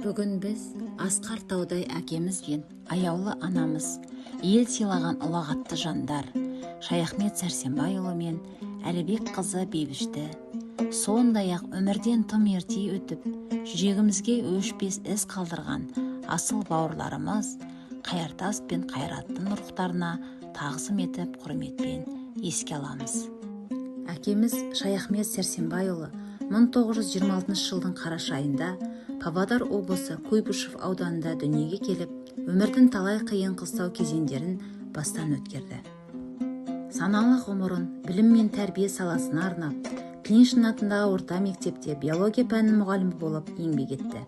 Бүгін біз Асқар таудай әкеміз бен аяулы анамыз, ел сыйлаған ұлағатты жандар, Шаяхмет Сәрсенбайұлы мен Әлібек қызы Бейбішті, сондай-ақ өмірден тым ерте өтіп, жүрегімізге өшпес із қалдырған асыл бауырларымыз Қайыртас пен Қайраттың рухтарына тағзым етіп құрметпен еске аламыз. Әкеміз Шаяхмет Сәрсенбайұлы 1926 жылдың қараша айында Павлодар облысы Куйбышев ауданында дүниеге келіп, өмірдің талай қиын қыстау кезеңдерін бастан өткерді. Саналы ғұмырын білім мен тәрбие саласына арнап, Клиншин атындағы орта мектепте биология пәнінің мұғалімі болып еңбек етті.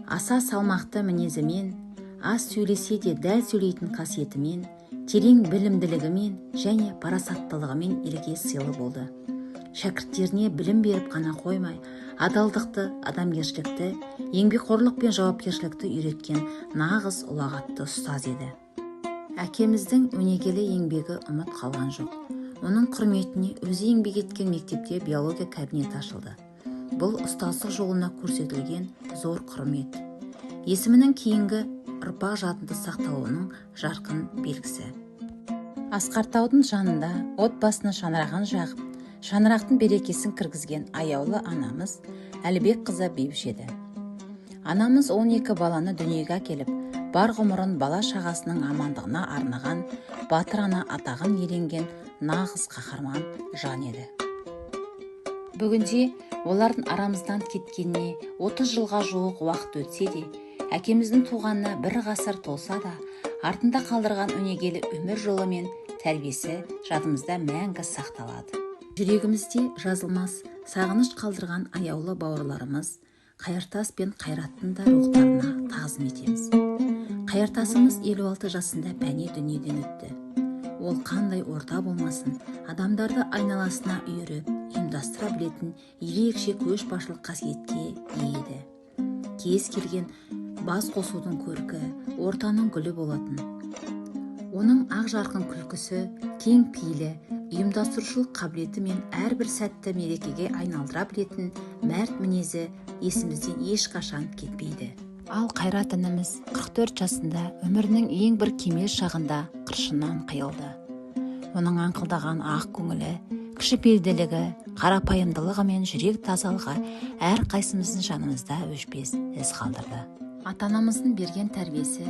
Аса салмақты мінезімен, аз сөйлесе де дәл сөйлейтін қасиетімен, терең білімділігімен және парасаттылығымен елге сыйлы болды. Шәкірттеріне білім беріп қана қоймай, адалдықты, адамгершілікті, еңбекқорлық пен жауапкершілікті үйреткен нағыз ұлағатты ұстаз еді. Әкеміздің өнегелі еңбегі ұмыт қалған жоқ. Оның құрметіне өзі еңбек еткен мектепте биология кабинеті ашылды. Бұл ұстаздық жолына көрсетілген зор құрмет. Есімінің кейінгі ұрпақ жадында сақталуының жарқын белгісі. Асқартаудың жанында отбасына шаңырағын жағып, шаңырақтың берекесін кіргізген аяулы анамыз Әлібек қызы Бейбіш еді. Анамыз 12 баланы дүниеге әкеліп, бар ғұмырын бала шағасының амандығына арнаған, батыр ана атағын иеленген нағыз қаһарман жан еді. Бүгінде олардың арамыздан кеткеніне 30 жылға жуық уақыт өтсе де, әкеміздің туғанына бір ғасыр толса да, артында қалдырған өнегелі өмір жолы мен тәрбиесі жадымызда мәңгі сақталады. Жүрегімізде жазылмас сағыныш қалдырған аяулы бауырларымыз Қайыртас пен Қайраттың да рухтарына тағзым етеміз. Қайыртасымыз 56 жасында бәне дүниеден өтті. Ол қандай орта болмасын, адамдарды айналасына үйіріп, ұйымдастыра білетін ерекше көшбасшылық қасиетке ие еді. Кез келген бас қосудың көркі, ортаның гүлі болатын. Оның ақ жарқын күлкісі, кең пейілі, ұйымдастырушылық қабілеті мен әрбір сәтті мерекеге айналдыра білетін мәрт мінезі есімізден ешқашан кетпейді. Ал Қайрат ініміз 44 жасында өмірінің ең бір кемел шағында қыршыннан қиылды. Оның аңқылдаған ақ көңілі, кішіпейілділігі, қарапайымдылығы мен жүрек тазалығы әр қайсымыздың жанымызда өшпес із қалдырды. Ата-анамыздың берген тәрбиесі,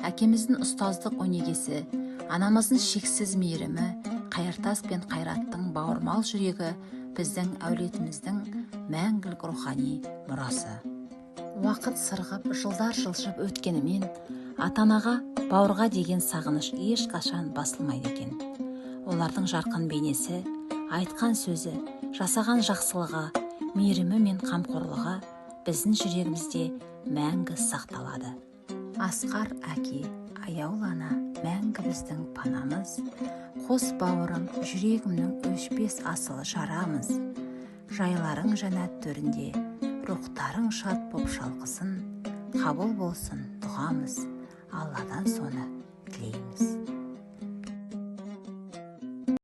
әкеміздің ұстаздық өнегесі, анамыздың шексіз мейірімі, Қайыртас пен Қайраттың бауырмал жүрегі біздің әулетіміздің мәңгілік рухани мұрасы. Уақыт сырғып, жылдар жылжып өткенімен, ата-анаға, бауырға деген сағыныш ешқашан басылмайды екен. Олардың жарқын бейнесі, айтқан сөзі, жасаған жақсылығы, мейірімі мен қамқорлығы біздің жүрегімізде мәңгі сақталады. Асқар әке, аяулы ана, мәңгі біздің панамыз, қос бауырым, жүрегімнің өшпес асылы жарамыз. Жайларың жәннат төрінде, рухтарың шат боп шалқысын, қабыл болсын дұғамыз, Алладан соны тілейміз.